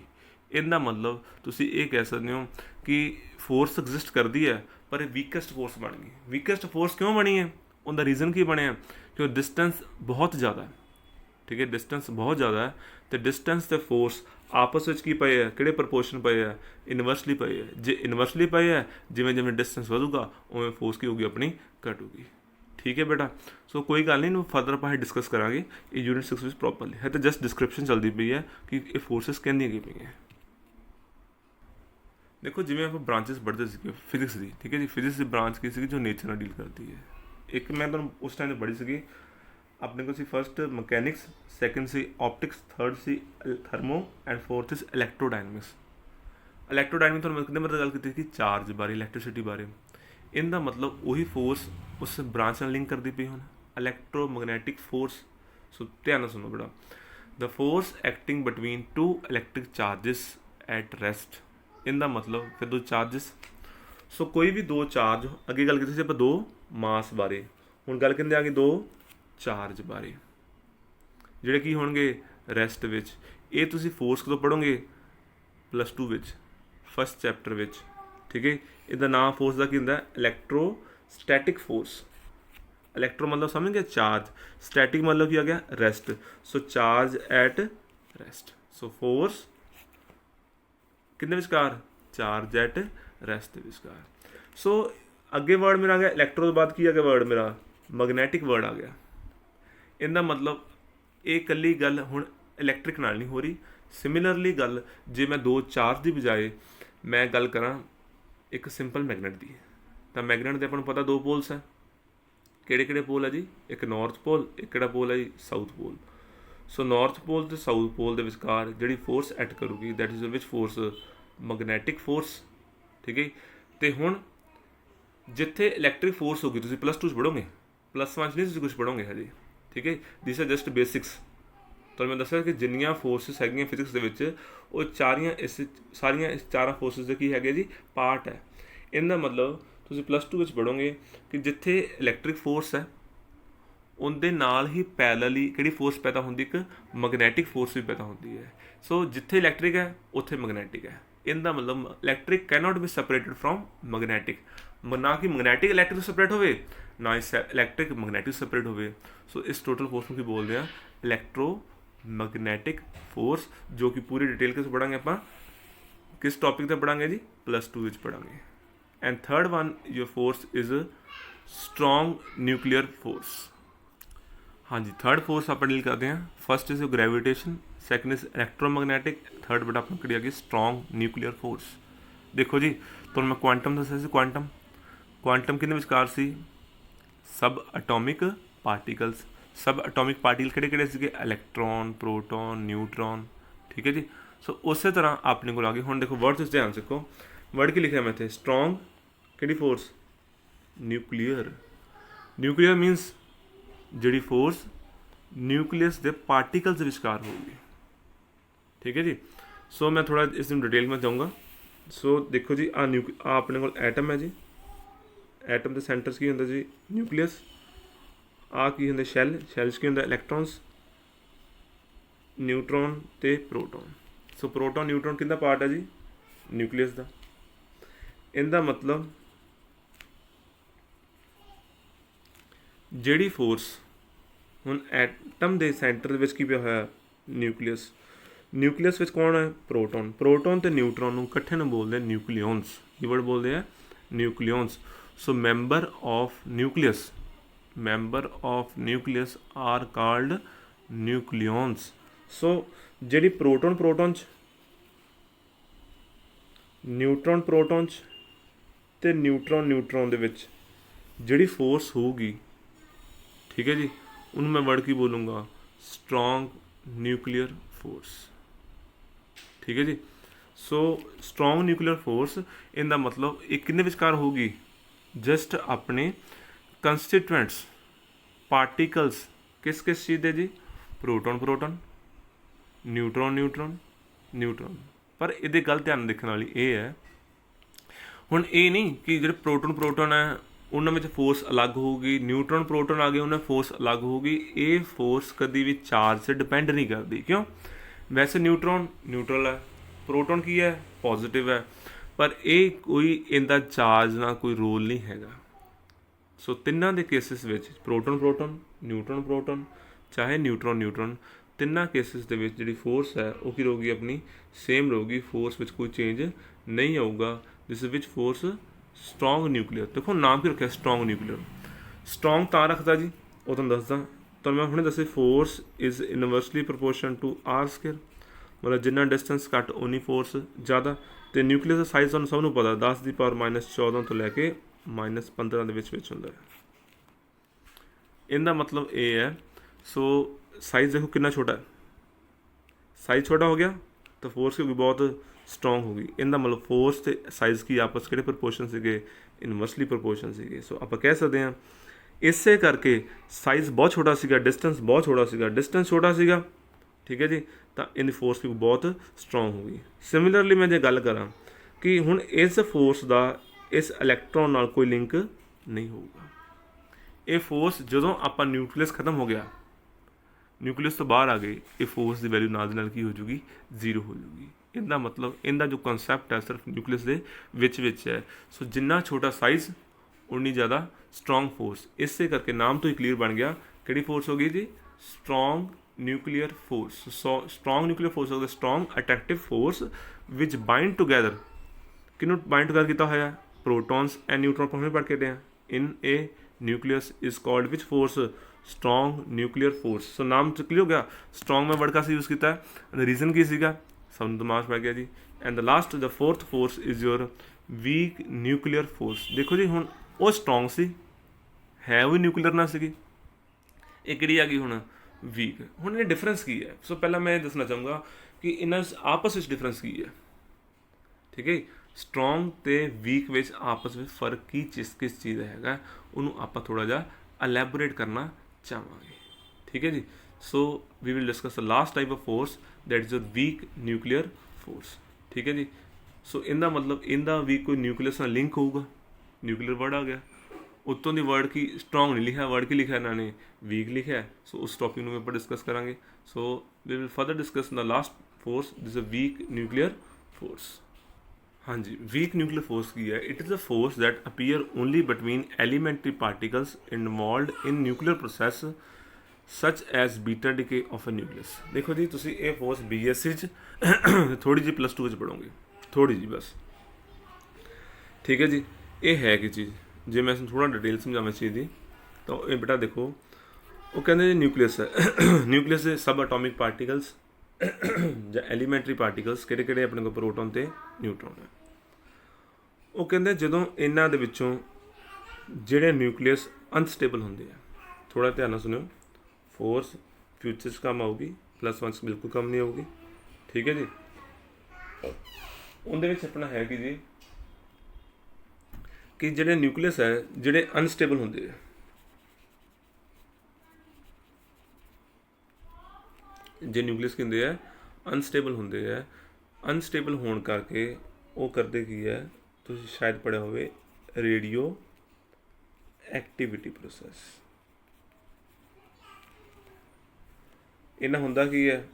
इनका मतलब तुसी ये कह सकते हो कि फोर्स एग्जिस्ट करती है पर वीकेस्ट फोर्स बन गई। वीकेस्ट फोर्स क्यों बनी है, उनका रीज़न की बने क्यों डिस्टेंस बहुत ज़्यादा है, ठीक है। डिस्टेंस बहुत ज़्यादा है तो डिस्टेंस ते फोर्स आपस में की पे है किहड़े प्रपोर्शन पे है इनवर्सली पे है। जे इनवर्सली पे है जिमें जिमें डिस्टेंस वधूगा उमें फोर्स की होगी अपनी घटूगी, ठीक है बेटा। सो कोई गल नहीं, फर्दर आप डिस्कस करांगे ये यूनिट 6 में प्रॉपरली है, तो जस्ट डिस्क्रिप्शन चलती पई है कि ये फोर्सिस कहंदियां की पई हैं। देखो जिमें आप ब्रांचेस पढ़ते थे फिजिक्स की, ठीक है जी, फिजिक्स की ब्रांच की सी जो नेचर नाल डील करती है। एक मैं तुहानूं उस टाइम पढ़ी सी अपने को सी फर्स्ट मकैनिक्स, सैकेंड सी ऑप्टिक्स, थर्ड सी thermo and fourth is electrodynamics. Electrodynamics तुहानूं कितने मतलब गल की चार्ज बारे इलैक्ट्रिसिटी बारे, इनका मतलब वही फोर्स उस ब्रांच नाल लिंक करती पई हुण इलैक्ट्रोमैग्नैटिक फोर्स। सो ध्यान सुनो बेटा, the force acting between two electric charges at rest. इनका मतलब फिर दो चार्जिस, सो कोई भी दो चार्ज अगे गल की आप दो मास बारे, हुण गल कहते आ गई दो चार्ज बारे जिहड़े की होणगे रैस्ट विच। ये तुसीं फोर्स कदों पढ़ोगे +2 विच फर्स्ट चैप्टर विच, ठीक है। इहदा नाम फोर्स का की हुंदा इलैक्ट्रोस्टैटिक फोर्स। इलैक्ट्रो मतलब समझ गए चार्ज, स्टैटिक मतलब की आ गया rest. So charge at rest, so force कितने विचकार चार्ज एट रेस्ट के विचकार। सो अगे वर्ड मेरा आ गया इलैक्ट्रो तो बाद की आ गया वर्ड मेरा मैगनैटिक वर्ड आ गया। इनका मतलब ये कली गल हुण इलैक्ट्रिक नाल नहीं हो रही। सिमिलरली गल जे मैं दो चार्ज की बजाए मैं गल करा एक सिंपल मैगनेट की, तो मैगनेट के अपन पता दो पोल्स है, किहड़े किहड़े पोल है जी, एक नॉर्थ पोल एक किहड़ा पोल है जी south pole. So north pole तो साउथ पोल के विचकार जिहड़ी फोर्स एक्ट करूगी that is which force magnetic force, ठीक है। तो हुण जिथे इलैक्ट्रिक फोर्स होगी तुसीं +2 पढ़ोगे, +1 नहीं तुसीं कुछ पढ़ोगे हजे, ठीक है। This are just basics. तो मैं दस्सिया कि जिन्नियां फोर्सिस हैगियां फिजिक्स दे विच वो सारियां इस चारां फोर्सिस दे की हैगे जी पार्ट है। इनका मतलब तुसीं +2 विच पढ़ोगे कि जिथे इलैक्ट्रिक फोर्स है उनके नाल ही पैरेलली किहड़ी फोर्स पैदा होंदी, एक मैगनैटिक फोर्स भी पैदा होंदी है। सो जिथे इलैक्ट्रिक है उत्थे मैगनैटिक है। इनका मतलब electric cannot be separated from magnetic, ना कि मैगनैटिक इलैक्ट्रिक सैपरेट होवे ना इलैक्ट्रिक मैगनैटिक सैपरेट होवे। सो इस टोटल फोर्स को बोलते हैं इलैक्ट्रो मैगनैटिक फोर्स, जो कि पूरी डिटेल किस पढ़ांगे आप किस टॉपिक पर पढ़ांगे जी +2 विच पढ़ांगे। And third one your force is strong nuclear force. हाँ जी, थर्ड फोर्स आप डील करते हैं। First is gravitation, second is electromagnetic, third बेटा अपनी कड़ी आ गई स्ट्रॉन्ग न्यूक्लियर फोर्स। देखो जी तो मैं क्वांटम दस्सिया सी, क्वांटम किहदे विचकार सी सब एटॉमिक पार्टिकल्स। सब एटॉमिक पार्टिकल किहड़े किहड़े सीगे इलैक्ट्रॉन, प्रोटॉन, न्यूट्रॉन, ठीक है जी। सो उस तरह अपने को आ गई। हुण देखो वर्ड ध्यान सीखो, वर्ड की लिखा मैं इत्थे स्ट्रॉन्ग किहड़ी फोर्स न्यूक्लियर। न्यूक्लियर मीनस जिहड़ी फोर्स न्यूक्लियस के पार्टिकल्स विचकार होगी, ठीक है जी। सो मैं थोड़ा इस डिटेल में जाऊँगा। सो देखो जी आ अपने को एटम है जी, एटम के सेंटर की होंगे जी न्यूक्लियस, आ की होंगे शैल, शैल की होंगे इलैक्ट्रॉन्स, ਨਿਊਟਰੋਨ ਤੇ ਪ੍ਰੋਟੋਨ। ਸੋ ਪ੍ਰੋਟੋਨ ਨਿਊਟਰੋਨ ਕਿਹਦਾ ਪਾਰਟ ਹੈ ਜੀ? ਨਿਊਕਲੀਅਸ ਦਾ। ਇਹਦਾ ਮਤਲਬ ਜਿਹੜੀ ਫੋਰਸ ਹੁਣ ਐਟਮ ਦੇ ਸੈਂਟਰ ਦੇ ਵਿੱਚ ਕੀ ਪਿਆ ਹੋਇਆ? ਨਿਊਕਲੀਅਸ। ਨਿਊਕਲੀਅਸ ਵਿੱਚ ਕੌਣ ਹੈ? ਪ੍ਰੋਟੋਨ। ਪ੍ਰੋਟੋਨ ਤੇ ਨਿਊਟਰੋਨ ਨੂੰ ਇਕੱਠੇ ਨੂੰ ਬੋਲਦੇ ਨਿਊਕਲੀਓਨਸ। ਕੀ ਵਰਡ ਬੋਲਦੇ ਆ? Nucleons. So member of nucleus are called nucleons. So ਜਿਹੜੀ ਪ੍ਰੋਟੋਨ 'ਚ, ਨਿਊਟਰੋਨ 'ਚ ਤੇ ਨਿਊਟਰੋਨ ਦੇ ਵਿੱਚ ਜਿਹੜੀ ਫੋਰਸ ਹੋਊਗੀ, ਠੀਕ ਹੈ ਜੀ, ਉਹਨੂੰ ਮੈਂ ਵਰਡ ਕੀ ਬੋਲੂँਗਾ? Strong nuclear force. ਠੀਕ ਹੈ ਜੀ। ਸੋ ਸਟਰੋਂਗ ਨਿਊਕਲੀਅਰ ਫੋਰਸ, ਇਹਦਾ ਮਤਲਬ ਇਹ ਕਿਹਦੇ ਵਿਚਕਾਰ ਹੋਊਗੀ? ਜਸਟ ਆਪਣੇ ਕੰਸਟੀਟੂਐਂਟਸ, ਪਾਰਟੀਕਲਸ ਕਿਸ ਚੀਜ਼ ਦੇ ਜੀ? ਪ੍ਰੋਟੋਨ, ਨਿਊਟਰੋਨ। ਪਰ ਇਹਦੇ ਗੱਲ ਧਿਆਨ ਦੇਖਣ ਵਾਲੀ ਇਹ ਹੈ, ਹੁਣ ਇਹ ਨਹੀਂ ਕਿ ਜਿਹੜੇ ਪ੍ਰੋਟੋਨ ਹੈ ਉਹਨਾਂ ਵਿੱਚ ਫੋਰਸ ਅਲੱਗ ਹੋਊਗੀ, ਨਿਊਟਰੋਨ ਪ੍ਰੋਟੋਨ ਆ ਗਏ ਉਹਨਾਂ ਫੋਰਸ ਅਲੱਗ ਹੋਊਗੀ। ਇਹ ਫੋਰਸ ਕਦੀ ਵੀ ਚਾਰਜ 'ਤੇ ਡਿਪੈਂਡ ਨਹੀਂ ਕਰਦੀ। ਕਿਉਂ? ਵੈਸੇ ਨਿਊਟਰੋਨ ਨਿਊਟਰਲ ਹੈ, ਪ੍ਰੋਟੋਨ ਕੀ ਹੈ? ਪੋਜ਼ੀਟਿਵ ਹੈ, ਪਰ ਇਹ ਕੋਈ ਇਹਦਾ ਚਾਰਜ ਨਾਲ ਕੋਈ ਰੋਲ ਨਹੀਂ ਹੈਗਾ। ਸੋ ਤਿੰਨਾਂ ਦੇ ਕੇਸਿਸ ਵਿੱਚ ਪ੍ਰੋਟੋਨ, ਨਿਊਟਰੋਨ, ਚਾਹੇ ਨਿਊਟਰੋਨ, ਤਿੰਨਾਂ ਕੇਸਿਸ ਦੇ ਵਿੱਚ ਜਿਹੜੀ ਫੋਰਸ ਹੈ ਉਹ ਕੀ ਰਹੂਗੀ? ਆਪਣੀ ਸੇਮ ਰਹੂਗੀ। ਫੋਰਸ ਵਿੱਚ ਕੋਈ ਚੇਂਜ ਨਹੀਂ ਆਊਗਾ। ਜਿਸ ਵਿੱਚ ਫੋਰਸ ਸਟਰੋਂਗ ਨਿਊਕਲੀਅਰ। ਦੇਖੋ ਨਾਮ ਕੀ ਰੱਖਿਆ? Strong nuclear. ਸਟਰੋਂਗ ਤਾਂ ਰੱਖਦਾ ਜੀ, ਉਹ ਤੁਹਾਨੂੰ ਦੱਸਦਾ। ਤੁਹਾਨੂੰ ਮੈਂ ਹੁਣੇ ਦੱਸਿਆ force is inversely proportion to r square, ਮਤਲਬ ਜਿੰਨਾ ਡਿਸਟੈਂਸ ਘੱਟ ਉਨੀ ਫੋਰਸ ਜ਼ਿਆਦਾ। ਅਤੇ ਨਿਊਕਲੀਅਸ ਦਾ ਸਾਈਜ਼ ਤੁਹਾਨੂੰ ਸਭ ਨੂੰ ਪਤਾ 10⁻⁻14 ਤੋਂ ਲੈ ਕੇ -15 ਦੇ ਵਿੱਚ ਹੁੰਦਾ ਹੈ। ਇਹਦਾ ਮਤਲਬ ਇਹ ਹੈ, ਸੋ ਸਾਈਜ਼ ਦੇਖੋ ਕਿੰਨਾ ਛੋਟਾ ਹੈ। ਸਾਈਜ਼ ਛੋਟਾ ਹੋ ਗਿਆ ਤਾਂ ਫੋਰਸ ਕਿਉਂਕਿ ਬਹੁਤ ਸਟਰੋਂਗ ਹੋ ਗਈ। ਇਹਦਾ ਮਤਲਬ ਫੋਰਸ ਅਤੇ ਸਾਈਜ਼ ਕੀ ਆਪਸ ਕਿਹੜੇ ਪ੍ਰਪੋਰਸ਼ਨ ਸੀਗੇ? ਇਨਵਰਸਲੀ ਪ੍ਰਪੋਰਸ਼ਨ ਸੀਗੇ। ਸੋ ਆਪਾਂ ਕਹਿ ਸਕਦੇ ਹਾਂ ਇਸੇ ਕਰਕੇ ਸਾਈਜ਼ ਬਹੁਤ ਛੋਟਾ ਸੀਗਾ, ਡਿਸਟੈਂਸ ਬਹੁਤ ਛੋਟਾ ਸੀਗਾ, ਠੀਕ ਹੈ ਜੀ, ਤਾਂ ਇਹਦੀ ਫੋਰਸ ਵੀ ਬਹੁਤ ਸਟਰੋਂਗ ਹੋ ਗਈ। ਸਿਮਿਲਰਲੀ ਮੈਂ ਜੇ ਗੱਲ ਕਰਾਂ ਕਿ ਹੁਣ ਇਸ ਫੋਰਸ ਦਾ ਇਸ ਇਲੈਕਟ੍ਰੋਨ ਨਾਲ ਕੋਈ ਲਿੰਕ ਨਹੀਂ ਹੋਊਗਾ। ਇਹ ਫੋਰਸ ਜਦੋਂ ਆਪਾਂ ਨਿਊਕਲੀਅਸ ਖਤਮ ਹੋ ਗਿਆ, ਨਿਊਕਲੀਅਸ ਤੋਂ ਬਾਹਰ ਆ ਗਏ, ਇਹ ਫੋਰਸ ਦੀ ਵੈਲਿਊ ਨਾਲ ਦੀ ਨਾਲ ਕੀ ਹੋ ਜੂਗੀ? 0 ਹੋ ਜੂਗੀ। ਇਹਦਾ ਮਤਲਬ ਇਹਦਾ ਜੋ ਕਨਸੈਪਟ ਹੈ ਸਿਰਫ ਨਿਊਕਲੀਅਸ ਦੇ ਵਿੱਚ ਹੈ। ਸੋ ਜਿੰਨਾ ਛੋਟਾ ਸਾਈਜ਼ ਉਨੀ ਜ਼ਿਆਦਾ ਸਟਰੋਂਗ ਫੋਰਸ। ਇਸੇ ਕਰਕੇ ਨਾਮ ਤੋਂ ਹੀ ਕਲੀਅਰ ਬਣ ਗਿਆ ਕਿਹੜੀ ਫੋਰਸ ਹੋ ਗਈ ਜੀ? Strong nuclear force. So strong nuclear force ਹੋ ਗਿਆ strong attractive force which bind together. ਕਿਹਨੂੰ ਬਾਈਂਡ ਟੂਗੈਦਰ ਕੀਤਾ ਹੋਇਆ? Protons and neutron. ਆਪਾਂ ਹੁਣੇ ਪੜ੍ਹ ਕੇ ਆਏ in a nucleus is called which force? Strong nuclear force. So ਨਾਮ ਚ ਕਲੀਅਰ ਹੋ ਗਿਆ। ਸਟਰੋਂਗ ਮੈਂ ਵਰਡ ਕਾਸੇ ਯੂਜ਼ ਕੀਤਾ, ਰੀਜ਼ਨ ਕੀ ਸੀਗਾ? ਸਭ ਨੂੰ ਦਿਮਾਗ ਪੈ ਗਿਆ ਜੀ। And the fourth force is your weak nuclear force. ਦੇਖੋ ਜੀ, ਹੁਣ ਉਹ ਸਟਰੋਂਗ ਸੀ, ਹੈ ਉਹ ਨਿਊਕਲੀਅਰ ਨਾਲ ਸੀਗੀ, ਇਹ ਕਿਹੜੀ ਆ ਗਈ ਹੁਣ? ਵੀਕ। ਹੁਣ ਇਹ ਡਿਫਰੈਂਸ ਕੀ ਹੈ? ਸੋ ਪਹਿਲਾਂ ਮੈਂ ਇਹ ਦੱਸਣਾ ਚਾਹੂੰਗਾ ਕਿ ਇਹਨਾਂ ਆਪਸ ਵਿੱਚ ਡਿਫਰੈਂਸ ਕੀ ਹੈ, ਠੀਕ ਹੈ। ਸਟਰੋਂਗ ਅਤੇ ਵੀਕ ਵਿੱਚ ਆਪਸ ਵਿੱਚ ਫਰਕ ਕਿਸ ਚੀਜ਼ ਦਾ ਹੈਗਾ, ਉਹਨੂੰ ਆਪਾਂ ਥੋੜ੍ਹਾ ਜਿਹਾ ਅਲੈਬੋਰੇਟ ਕਰਨਾ ਚਾਹਾਂਗੇ, ਠੀਕ ਹੈ ਜੀ। So we will discuss the last type of force that is a weak nuclear force, ਠੀਕ ਹੈ ਜੀ। ਸੋ ਇਹਦਾ ਮਤਲਬ ਇਹਦਾ ਵੀ ਕੋਈ ਨਿਊਕਲੀਅਸ ਨਾਲ ਲਿੰਕ ਹੋਊਗਾ। ਨਿਊਕਲੀਅਰ ਵਰਡ ਆ ਗਿਆ, ਉੱਤੋਂ ਦੀ ਵਰਡ ਕੀ? ਸਟਰੋਂਗ ਨਹੀਂ ਲਿਖਿਆ, ਵਰਡ ਕੀ ਲਿਖਿਆ ਇਹਨਾਂ ਨੇ? ਵੀਕ ਲਿਖਿਆ। ਸੋ ਉਸ ਟੌਪਿਕ ਨੂੰ ਆਪਾਂ ਡਿਸਕਸ ਕਰਾਂਗੇ। So we will further discuss in the last force this a weak nuclear force. ਹਾਂਜੀ, ਵੀਕ ਨਿਊਕਲੀਅਰ ਫੋਰਸ ਕੀ ਹੈ? It is a force that appear only between elementary particles involved in nuclear process such as beta decay of a nucleus. ਦੇਖੋ ਜੀ, ਤੁਸੀਂ ਇਹ force BSc 'ਚ ਥੋੜ੍ਹੀ ਜਿਹੀ +2 'ਚ ਪੜ੍ਹੋਗੇ, ਥੋੜ੍ਹੀ ਜਿਹੀ ਬਸ, ਠੀਕ ਹੈ ਜੀ। ਇਹ ਹੈ ਕੀ ਚੀਜ਼? ਜੇ ਮੈਂ ਥੋੜ੍ਹਾ ਡਿਟੇਲ ਸਮਝਾਵਾਂ ਇਸ ਚੀਜ਼ ਦੀ ਤਾਂ ਇਹ ਬੇਟਾ ਦੇਖੋ, ਉਹ ਕਹਿੰਦੇ ਜੀ ਨਿਊਕਲੀਅਸ ਹੈ, ਨਿਊਕਲੀਅਸ ਦੇ ਸਬ ਅਟੋਮਿਕ ਪਾਰਟੀਕਲਸ ਜਾਂ ਐਲੀਮੈਂਟਰੀ ਪਾਰਟੀਕਲਸ ਕਿਹੜੇ ਆਪਣੇ ਕੋਲ? ਪ੍ਰੋਟੋਨ ਅਤੇ ਨਿਊਟਰੋਨ ਹੈ। ਉਹ ਕਹਿੰਦੇ ਜਦੋਂ ਇਹਨਾਂ ਦੇ ਵਿੱਚੋਂ ਜਿਹੜੇ ਨਿਊਕਲੀਅਸ ਅਨਸਟੇਬਲ ਹੁੰਦੇ ਆ, ਥੋੜ੍ਹਾ ਧਿਆਨ ਨਾਲ ਸੁਣਿਓ, ਫੋਰਸ ਫਿਊਚਰ 'ਚ ਕੰਮ ਆਊਗੀ, +1 'ਚ ਬਿਲਕੁਲ ਕੰਮ ਨਹੀਂ ਆਊਗੀ, ਠੀਕ ਹੈ ਜੀ। ਉਹਦੇ ਵਿੱਚ ਆਪਣਾ ਹੈ ਕਿ ਜੀ ਕਿ ਜਿਹੜੇ ਨਿਊਕਲੀਅਸ ਹੈ ਜਿਹੜੇ ਅਨਸਟੇਬਲ ਹੁੰਦੇ ਆ, ਜੇ ਨਿਊਕਲੀਅਸ ਕਹਿੰਦੇ ਆ ਅਨਸਟੇਬਲ ਹੁੰਦੇ ਆ, ਅਨਸਟੇਬਲ ਹੋਣ ਕਰਕੇ ਉਹ ਕਰਦੇ ਕੀ ਹੈ? ਤੁਸੀਂ ਸ਼ਾਇਦ ਪੜ੍ਹਿਆ ਹੋਵੇ, ਰੇਡੀਓ ਐਕਟੀਵਿਟੀ ਪ੍ਰੋਸੈਸ। ਇਹਨਾਂ ਹੁੰਦਾ ਕੀ ਹੈ?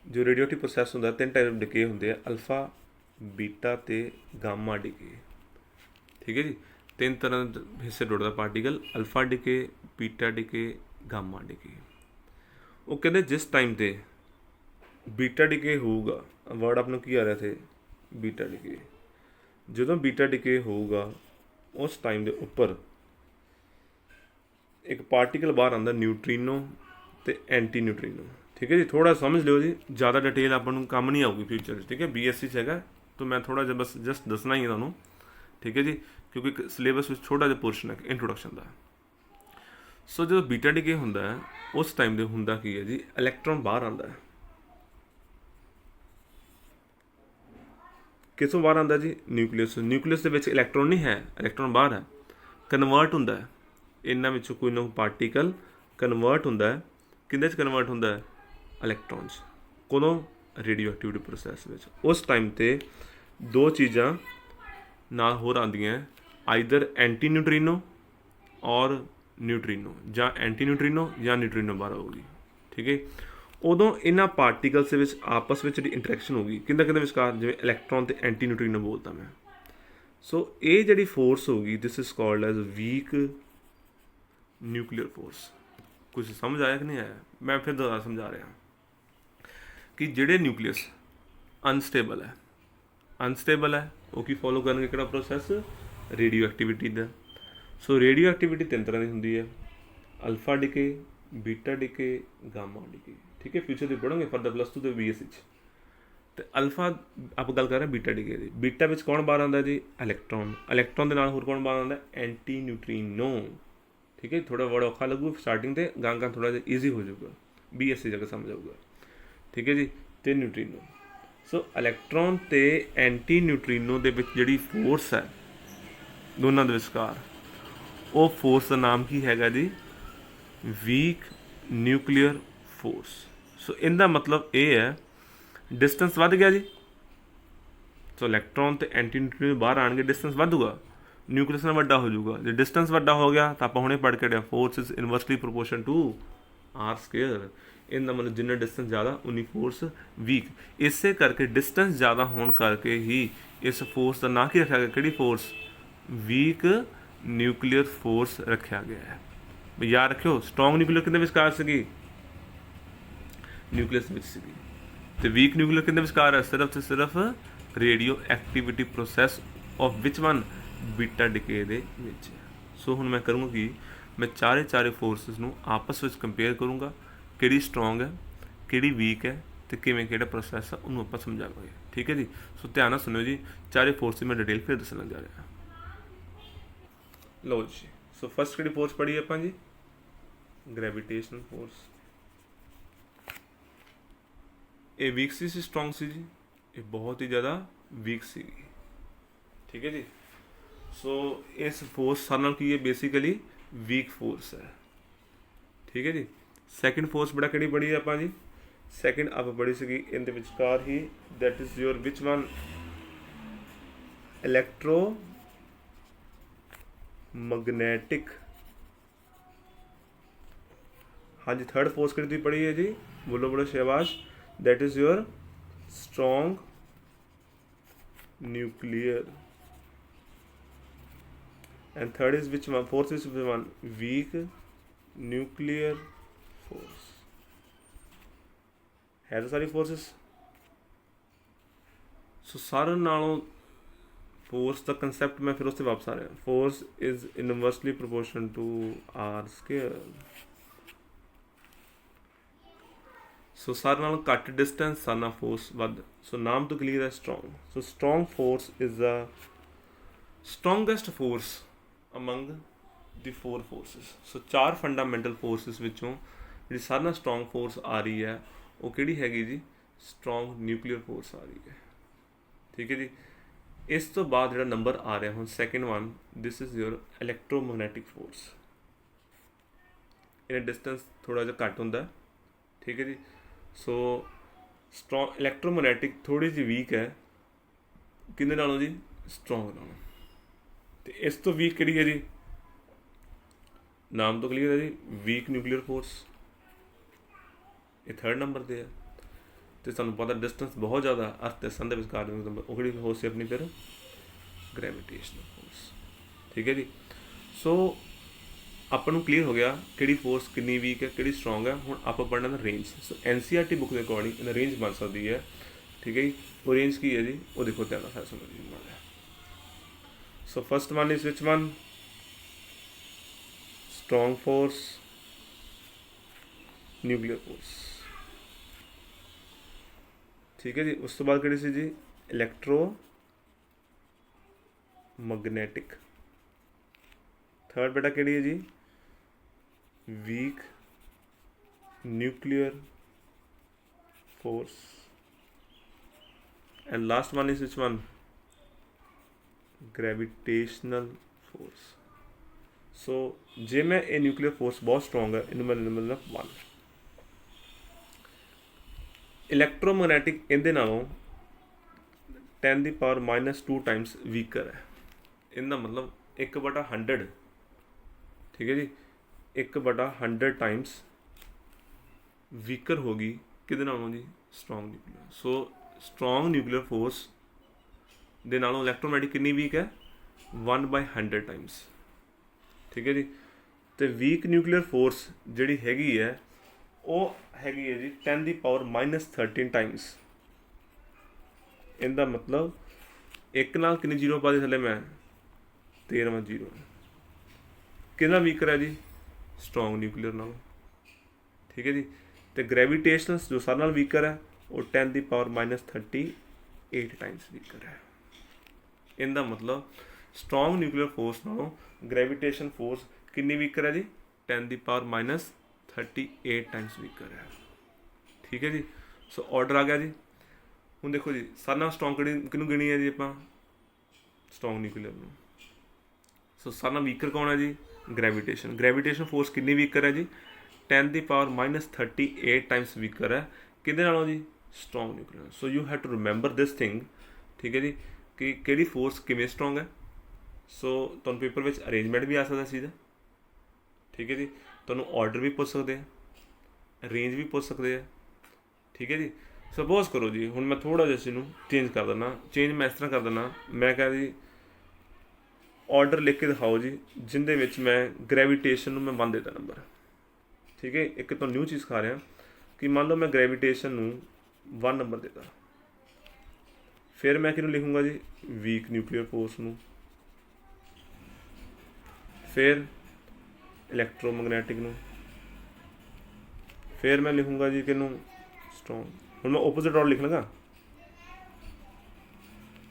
जो रेडियोएक्टिव प्रोसैस होंदा 3 टाइप डिके होंदे आ, अल्फा बीटा ते गामा डिके। ठीक है जी, 3 तरह दे हिस्से टुटदा particle, alpha decay, beta decay, gamma decay. वो कहते जिस टाइम ते बीटा डिके होगा, वर्ड आप की आ रहा थे बीटा डिके, जो बीटा डिके होगा उस टाइम के उपर एक पार्टिकल बाहर आंदा न्यूट्रीनो ते एंटी न्यूट्रीनो। ठीक है जी, थोड़ा समझ लो जी, ज़्यादा डिटेल अपन काम नहीं आऊगी फ्यूचर। ठीक है, BSc है तो मैं थोड़ा जहा बस जस्ट दसना ही है। ठीक है जी, क्योंकि सिलेबस में छोटा जहा पोर्शन है इंट्रोडक्शन का। सो जो बीटा डिके होंदा है उस टाइम दे होंदा की है जी, इलैक्ट्रॉन बाहर आंदा है। किसों बाहर आंदा जी? न्यूक्लियस। न्यूक्लियस के इलैक्ट्रॉन नहीं है, इलैक्ट्रॉन बाहर है, कन्वर्ट होंदा है। इन्हां विचों कोई ना पार्टिकल कन्वर्ट होंदा है। किहदे च कन्वर्ट होंदा है? इलैक्ट्रॉन च। कदों? रेडियो एक्टिविटी प्रोसैस विच। उस टाइम ते दो चीज़ां नाल होर आंदियां, आइदर एंटी न्यूट्रीनो और न्यूट्रीनो, जां एंटी न्यूट्रीनो या न्यूट्रीनो बाहर होगी। ठीक है, उदों इन्हां पार्टिकल्स दे विच आपस में जी इंटरैक्शन होगी किंदा किंदा विचकार, जिवें इलैक्ट्रॉन ते एंटी न्यूट्रीनो बोलता मैं। सो ये जिहड़ी फोर्स होगी this is called as weak nuclear force. कुछ समझ आया कि नहीं आया? मैं फिर दोबारा समझा रहा कि जिहड़े न्यूक्लियस अनस्टेबल है वो की फॉलो करनगे किहड़ा प्रोसैस? रेडियो एक्टिविटी का। सो रेडियो एक्टिविटी 3 तरह की होंदी है, alpha decay, beta decay, gamma decay. ठीक है, फ्यूचर में पढ़ोगे फॉर द +2 तो BSc तो अल्फा आप गल कर रहे हैं बीटा डिके की। बीटा विच कौन बाहर आंदा जी? इलैक्ट्रॉन। इलैक्ट्रॉन के नाल होर कौन बाहर आंदा? Anti neutrino. ठीक है, थोड़ा वर्ड औखा लगू स्टार्टिंग से, गां थोड़ा जिहा ईजी हो जाऊगा, BSc जगह समझ आऊगा। ठीक है जी, ते न्यूट्रीनो। सो इलैक्ट्रॉन ते एंटी न्यूट्रीनो दे विच जिहड़ी फोर्स है दोनों के विचकार, वो फोर्स का नाम की हैगा जी? Weak nuclear force. सो इनका मतलब ये है डिस्टेंस वध गया जी। सो इलैक्ट्रॉन तो एंटी न्यूट्रीनो बाहर आएंगे, डिस्टेंस वधूगा, न्यूक्लियस ना वड्डा हो जाऊगा। जो डिस्टेंस वड्डा हो गया तो आप हुणे पढ़ के force is inversely proportion to R²। इनका मतलब जिन्ना डिस्टेंस ज़्यादा उन्नी फोर्स वीक। इस करके डिस्टेंस ज़्यादा होने करके ही इस फोर्स का ना की रखा गया, कि फोर्स? वीक न्यूक्लियर फोर्स रखा गया है। याद रखियो, स्ट्रोंग न्यूक्लियर कितने विचकार सी? न्यूक्लियस विच सी। तो वीक न्यूक्लियर कितने विचकार है? सिर्फ तो सिर्फ radioactivity process of which one? Beta decay दे विच। सो हुण मैं करूँगा कि मैं चारे फोर्सिस नूं आपस में कंपेयर करूँगा, किहड़ी स्ट्रोंग है किहड़ी वीक है तो किवें किहड़ा प्रोसैस है उन्होंने आपां समझावांगे। ठीक है जी, सो ध्यान नाल सुनियो जी, चारे फोर्स मैं डिटेल फिर दसना जा रहा। लो जी, सो फस्ट किहड़ी फोर्स पढ़ी आपां जी? Gravitational force. ये वीक सी स्ट्रोंग सी जी? ये बहुत ही ज़्यादा वीक सी। ठीक है जी, सो इस फोर्स सारे नाल की है बेसिकली वीक फोर्स है। ठीक है जी, सैकेंड फोर्स बड़ा किहड़ी पढ़ी आपां जी? सैकेंड आप पढ़ी सी इन दे विचकार ही, that is your which one? Electromagnetic. हाँ जी, थर्ड फोर्स किहड़ी पढ़ी है जी? बोलो बोलो शाबाश। That is your strong nuclear. And third is which one? Fourth is which one? Week nuclear force. है तो सारी फोर्सेस। सो सारे नालों फोर्स का कंसैप्ट मैं फिर उससे वापस आ रहा। Force is inversely proportion to R²। सो सारे नालों घट डिस्टेंस, सारे नाल फोर्स वध। सो नाम तो क्लीयर है, strong. So strong force is the strongest force among the 4 forces. So 4 fundamental forces विचों जी सारे नाल स्ट्रोंग फोर्स आ रही है वो किहड़ी हैगी जी? स्ट्रोंग न्यूक्लियर फोर्स आ रही है। ठीक है जी, इस तो बाद जो नंबर आ रहा हूँ second one, this is your electromagnetic force. इन्हें डिस्टेंस थोड़ा जिहा घट होंदा। ठीक है जी, सो स्ट्रोंग इलैक्ट्रोमैग्नैटिक थोड़ी जी वीक है किहदे नालों जी? स्ट्रोंग नालों। तो इस तो वीक किहड़ी है जी? नाम तो क्लीयर है जी, वीक न्यूक्लियर फोर्स। ये थर्ड नंबर पर है। ਤੇ ਤੁਹਾਨੂੰ ਪਤਾ ਡਿਸਟੈਂਸ ਬਹੁਤ ਜ਼ਿਆਦਾ ਅਰਥ ਤੇ ਸਨ ਦੇ ਵਿਚਕਾਰ ਉਹ ਕਿਹੜੀ ਫੋਰਸ ਸੀ ਆਪਣੀ ਫਿਰ ਗ੍ਰੈਵੀਟੇਸ਼ਨਲ ਫੋਰਸ। ਠੀਕ ਹੈ ਜੀ। ਸੋ ਆਪਾਂ ਨੂੰ ਕਲੀਅਰ ਹੋ ਗਿਆ ਕਿਹੜੀ ਫੋਰਸ ਕਿੰਨੀ ਵੀਕ ਹੈ ਕਿਹੜੀ ਸਟਰੋਂਗ ਹੈ। ਹੁਣ ਆਪਾਂ ਪੜ੍ਹਨਾ ਦਾ ਰੇਂਜ। ਸੋ NCERT ਬੁੱਕ ਦੇ ਅਕੋਰਡਿੰਗ ਇਹਦਾ ਰੇਂਜ ਬਣ ਸਕਦੀ ਹੈ। ਠੀਕ ਹੈ ਜੀ। ਉਹ ਰੇਂਜ ਕੀ ਹੈ ਜੀ, ਉਹ ਦੇਖੋ ਧਿਆਨ ਨਾਲ ਸਾਰਾ ਸਮਝਣਾ ਹੈ। So first one is which one, strong force, nuclear force. ਠੀਕ ਹੈ ਜੀ। ਉਸ ਤੋਂ ਬਾਅਦ ਕਿਹੜੀ ਸੀ ਜੀ, ਇਲੈਕਟ੍ਰੋ ਮੈਗਨੈਟਿਕ। ਥਰਡ ਬੇਟਾ ਕਿਹੜੀ ਹੈ ਜੀ, weak nuclear force, and last one is which one, gravitational force. So ਜੇ ਮੈਂ ਇਹ ਨਿਊਕਲੀਅਰ ਫੋਰਸ ਬਹੁਤ ਸਟਰੋਂਗ ਹੈ ਇਹਨੂੰ ਮੈਂ ਮਤਲਬ 1। ਇਲੈਕਟ੍ਰੋਮੈਗਨੈਟਿਕ ਇਹਦੇ ਨਾਲੋਂ 10⁻² ਟਾਈਮਸ ਵੀਕਰ ਹੈ। ਇਹਦਾ ਮਤਲਬ 1/100। ਠੀਕ ਹੈ ਜੀ, 1/100 ਟਾਈਮਸ ਵੀਕਰ ਹੋ ਗਈ ਕਿਹਦੇ ਨਾਲੋਂ ਜੀ, ਸਟਰੋਂਗ ਨਿਊਕਲੀਅਰ। ਸੋ ਸਟਰੋਂਗ ਨਿਊਕਲੀਅਰ ਫੋਰਸ ਦੇ ਨਾਲੋਂ ਇਲੈਕਟ੍ਰੋਮੈਗਨੈਟਿਕ ਕਿੰਨੀ ਵੀਕ ਹੈ, 1/100 ਟਾਈਮਸ। ਠੀਕ ਹੈ ਜੀ। ਅਤੇ ਵੀਕ ਨਿਊਕਲੀਅਰ ਫੋਰਸ ਜਿਹੜੀ ਹੈਗੀ ਹੈ ਉਹ ਹੈਗੀ ਹੈ ਜੀ 10⁻13 ਟਾਈਮਸ। ਇਹਦਾ ਮਤਲਬ ਇੱਕ ਨਾਲ ਕਿੰਨੀ ਜ਼ੀਰੋ ਪਾ ਦੇ ਥੱਲੇ ਮੈਂ, 13ਵਾਂ ਜ਼ੀਰੋ। ਕਿਹਦਾ ਵੀਕਰ ਹੈ ਜੀ, ਸਟਰੋਂਗ ਨਿਊਕਲੀਅਰ ਨਾਲੋਂ। ਠੀਕ ਹੈ ਜੀ। ਅਤੇ ਗ੍ਰੈਵੀਟੇਸ਼ਨਲ ਜੋ ਸਾਰਿਆਂ ਨਾਲ ਵੀਕਰ ਹੈ ਉਹ 10⁻38 ਟਾਈਮਸ ਵੀਕਰ ਹੈ। ਇਹਦਾ ਮਤਲਬ ਸਟਰੋਂਗ ਨਿਊਕਲੀਅਰ ਫੋਰਸ ਨਾਲੋਂ ਗ੍ਰੈਵੀਟੇਸ਼ਨ ਫੋਰਸ ਕਿੰਨੀ ਵੀਕਰ ਹੈ ਜੀ, 10⁻38 ਟਾਈਮਸ ਵੀਕਰ ਹੈ। ਠੀਕ ਹੈ ਜੀ। ਸੋ ਆਰਡਰ ਆ ਗਿਆ ਜੀ। ਹੁਣ ਦੇਖੋ ਜੀ ਸਾਰਿਆਂ ਨਾਲ ਸਟਰੋਂਗ ਕਿਹਨੂੰ ਗਿਣੀ ਹੈ ਜੀ ਆਪਾਂ, ਸਟਰੋਂਗ ਨਿਊਕਲੀਅਰ ਨੂੰ। ਸੋ ਸਾਰਿਆਂ ਨਾਲ ਵੀਕਰ ਕੌਣ ਹੈ ਜੀ, ਗ੍ਰੈਵੀਟੇਸ਼ਨ। ਗ੍ਰੈਵੀਟੇਸ਼ਨ ਫੋਰਸ ਕਿੰਨੀ ਵੀਕਰ ਹੈ ਜੀ, 10⁻38 ਟਾਈਮਸ ਵੀਕਰ ਹੈ ਕਿਹਦੇ ਨਾਲੋਂ ਜੀ, strong nuclear. So you have to remember this thing. ਠੀਕ ਹੈ ਜੀ, ਕਿ ਕਿਹੜੀ ਫੋਰਸ ਕਿਵੇਂ ਸਟਰੋਂਗ ਹੈ। ਸੋ ਤੁਹਾਨੂੰ ਪੇਪਰ ਵਿੱਚ ਅਰੇਂਜਮੈਂਟ ਵੀ ਆ ਸਕਦਾ ਸੀ ਇਹਦਾ। ਠੀਕ ਹੈ ਜੀ। ਤੁਹਾਨੂੰ ਆਰਡਰ ਵੀ ਪੁੱਛ ਸਕਦੇ ਆ, ਰੇਂਜ ਵੀ ਪੁੱਛ ਸਕਦੇ ਆ। ਠੀਕ ਹੈ ਜੀ। ਸਪੋਜ਼ ਕਰੋ ਜੀ ਹੁਣ ਮੈਂ ਥੋੜ੍ਹਾ ਜਿਹਾ ਇਸਨੂੰ ਚੇਂਜ ਕਰ ਦਿੰਦਾ। ਚੇਂਜ ਮੈਂ ਇਸ ਤਰ੍ਹਾਂ ਕਰ ਦਿੰਦਾ, ਮੈਂ ਕਿਹਾ ਜੀ ਆਰਡਰ ਲਿਖ ਕੇ ਦਿਖਾਓ ਜੀ ਜਿਹਦੇ ਵਿੱਚ ਮੈਂ ਗ੍ਰੈਵੀਟੇਸ਼ਨ ਨੂੰ ਮੈਂ 1 ਦੇਤਾ ਨੰਬਰ। ਠੀਕ ਹੈ। ਇੱਕ ਤੁਹਾਨੂੰ ਨਿਊ ਚੀਜ਼ ਸਿਖਾ ਰਿਹਾ ਕਿ ਮੰਨ ਲਓ ਮੈਂ ਗ੍ਰੈਵੀਟੇਸ਼ਨ ਨੂੰ 1 ਨੰਬਰ ਦੇਤਾ, ਫਿਰ ਮੈਂ ਕਿਹਨੂੰ ਲਿਖੂੰਗਾ ਜੀ, ਵੀਕ ਨਿਊਕਲੀਅਰ ਫੋਰਸ ਨੂੰ, ਫਿਰ ਇਲੈਕਟ੍ਰੋਮੈਗਨੈਟਿਕ ਨੂੰ, ਫਿਰ ਮੈਂ ਲਿਖੂੰਗਾ ਜੀ ਕਿਹਨੂੰ, ਸਟਰੋਂਗ। ਹੁਣ ਮੈਂ ਓਪੋਜ਼ਿਟ ਆਰਡਰ ਲਿਖ ਲਾਂਗਾ।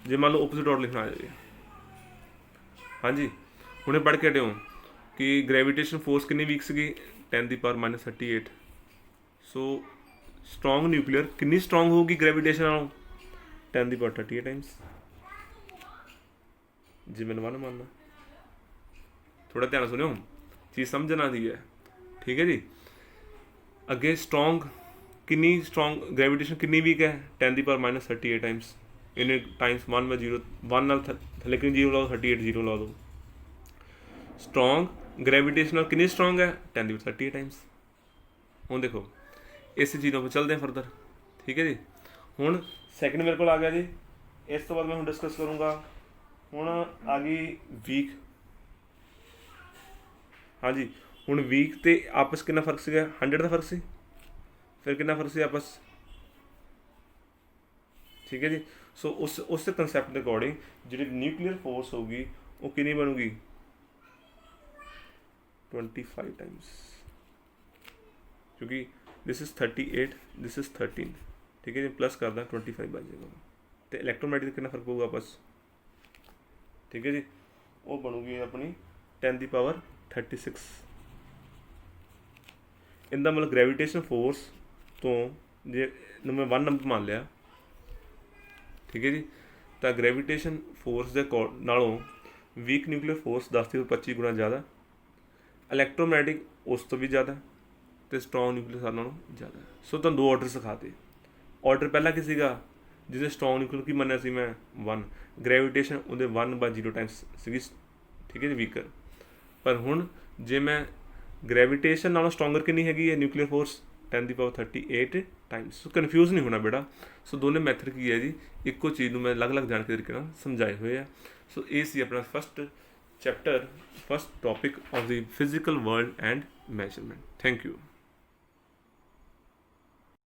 ਜੇ ਮੰਨ ਲਓ ਓਪੋਜ਼ਿਟ ਆਰਡਰ ਲਿਖਣਾ ਆ ਜਾਵੇ, ਹਾਂਜੀ ਹੁਣੇ ਪੜ੍ਹ ਕੇ ਹਟਿਓ ਕਿ ਗ੍ਰੈਵੀਟੇਸ਼ਨ ਫੋਰਸ ਕਿੰਨੀ ਵੀਕ ਸੀਗੀ, 10⁻38। ਸੋ ਸਟਰੋਂਗ ਨਿਊਕਲੀਅਰ ਕਿੰਨੀ ਸਟਰੋਂਗ ਹੋਊਗੀ ਗ੍ਰੈਵੀਟੇਸ਼ਨ ਨਾਲੋਂ, 10⁻38 ਟਾਈਮਸ। ਜੀ ਮੈਨੂੰ ਮਨ ਮੰਨਦਾ, ਥੋੜ੍ਹਾ ਧਿਆਨ ਸੁਣਿਓ, ਚੀਜ਼ ਸਮਝਣ ਆਉਂਦੀ ਹੈ। ਠੀਕ ਹੈ ਜੀ। ਅੱਗੇ ਸਟਰੋਂਗ ਕਿੰਨੀ ਸਟਰੋਂਗ, ਗ੍ਰੈਵੀਟੇਸ਼ਨ ਕਿੰਨੀ ਵੀਕ ਹੈ, 10⁻38 ਟਾਈਮਸ। ਇਹਨੇ ਟਾਈਮਸ 1/0, 1 ਨਾਲ ਥੱਲੇ ਕਿੰਨੀ ਜ਼ੀਰੋ ਲਾਓ, 38 ਜ਼ੀਰੋ ਲਾ ਦਿਓ। ਸਟਰੋਂਗ ਗ੍ਰੈਵੀਟੇਸ਼ਨ ਨਾਲ ਕਿੰਨੀ ਸਟਰੋਂਗ ਹੈ, 10⁻38 ਟਾਈਮਸ। ਹੁਣ ਦੇਖੋ ਇਸ ਚੀਜ਼ ਨੂੰ ਆਪਾਂ ਚੱਲਦੇ ਹਾਂ ਫਰਦਰ। ਠੀਕ ਹੈ ਜੀ। ਹੁਣ ਸੈਕਿੰਡ ਮੇਰੇ ਕੋਲ ਆ ਗਿਆ ਜੀ। ਇਸ ਤੋਂ ਬਾਅਦ ਮੈਂ ਹੁਣ ਡਿਸਕਸ ਕਰੂੰਗਾ। ਹੁਣ ਆ ਗਈ ਵੀਕ। ਹਾਂਜੀ ਹੁਣ ਵੀਕ ਅਤੇ ਆਪਸ ਕਿੰਨਾ ਫਰਕ ਸੀਗਾ, 100 ਦਾ ਫਰਕ ਸੀ। ਫਿਰ ਕਿੰਨਾ ਫਰਕ ਸੀ ਆਪਸ। ਠੀਕ ਹੈ ਜੀ। ਸੋ ਉਸ ਕੰਸੈਪਟ ਦੇ ਅਕੋਰਡਿੰਗ ਜਿਹੜੀ ਨਿਊਕਲੀਅਰ ਫੋਰਸ ਹੋਊਗੀ ਉਹ ਕਿੰਨੀ ਬਣੂਗੀ, 25 ਟਾਈਮਸ। ਕਿਉਂਕਿ ਦਿਸ ਇਜ਼ 38, ਦਿਸ ਇਜ਼ 13। ਠੀਕ ਹੈ ਜੀ। ਪਲੱਸ ਕਰਦਾ 25 ਬਣ ਜਾਏਗਾ। ਅਤੇ ਇਲੈਕਟ੍ਰੋਮੈਗਨੈਟਿਕ ਕਿੰਨਾ ਫਰਕ ਪਊਗਾ ਆਪਸ। ਠੀਕ ਹੈ ਜੀ। ਉਹ ਬਣੂਗੀ ਆਪਣੀ 10⁻36। ਇਹਦਾ ਮਤਲਬ ਗ੍ਰੈਵੀਟੇਸ਼ਨ ਫੋਰਸ ਤੋਂ ਜੇ ਮੈਂ 1 ਨੰਬਰ ਮੰਨ ਲਿਆ, ਠੀਕ ਹੈ ਜੀ, ਤਾਂ ਗ੍ਰੈਵੀਟੇਸ਼ਨ ਫੋਰਸ ਦੇ ਨਾਲੋਂ ਵੀਕ ਨਿਊਕਲੀਅਰ ਫੋਰਸ 10⁻25 ਗੁਣਾ ਜ਼ਿਆਦਾ, ਇਲੈਕਟ੍ਰੋਮੈਗਨੈਟਿਕ ਉਸ ਤੋਂ ਵੀ ਜ਼ਿਆਦਾ, ਅਤੇ ਸਟਰੋਂਗ ਨਿਊਕਲੀਅਰ ਸਾਰਿਆਂ ਨਾਲੋਂ ਜ਼ਿਆਦਾ। ਸੋ ਤੁਹਾਨੂੰ 2 ਆਰਡਰ ਸਿਖਾਤੇ। ਆਰਡਰ ਪਹਿਲਾਂ ਕੀ ਸੀਗਾ, ਜਿਹਦੇ ਸਟਰੋਂਗ ਨਿਊਕਲੀਅਰ ਕੀ ਮੰਨਿਆ ਸੀ ਮੈਂ, 1। ਗ੍ਰੈਵੀਟੇਸ਼ਨ ਉਹਦੇ 1/0 ਟਾਈਮਸ ਸੀਗੀ। ਠੀਕ ਹੈ ਜੀ, ਵੀਕਰ। ਪਰ ਹੁਣ ਜੇ ਮੈਂ ਗ੍ਰੈਵੀਟੇਸ਼ਨ ਨਾਲੋਂ ਸਟਰੋਂਗਰ ਕਿੰਨੀ ਹੈਗੀ ਹੈ ਨਿਊਕਲੀਅਰ ਫੋਰਸ, 10⁻38 ਟਾਈਮਸ। ਸੋ ਕਨਫਿਊਜ਼ ਨਹੀਂ ਹੋਣਾ ਬੇਟਾ। ਸੋ ਦੋਨੇ ਮੈਥਡ ਕੀ ਹੈ ਜੀ, ਇੱਕੋ ਚੀਜ਼ ਨੂੰ ਮੈਂ ਅਲੱਗ-ਅਲੱਗ ਜਾਣਕਾਰੀ ਤਰੀਕੇ ਨਾਲ ਸਮਝਾਏ ਹੋਏ ਆ। ਸੋ ਇਹ ਸੀ ਆਪਣਾ first chapter, first topic of the physical world and measurement. Thank you.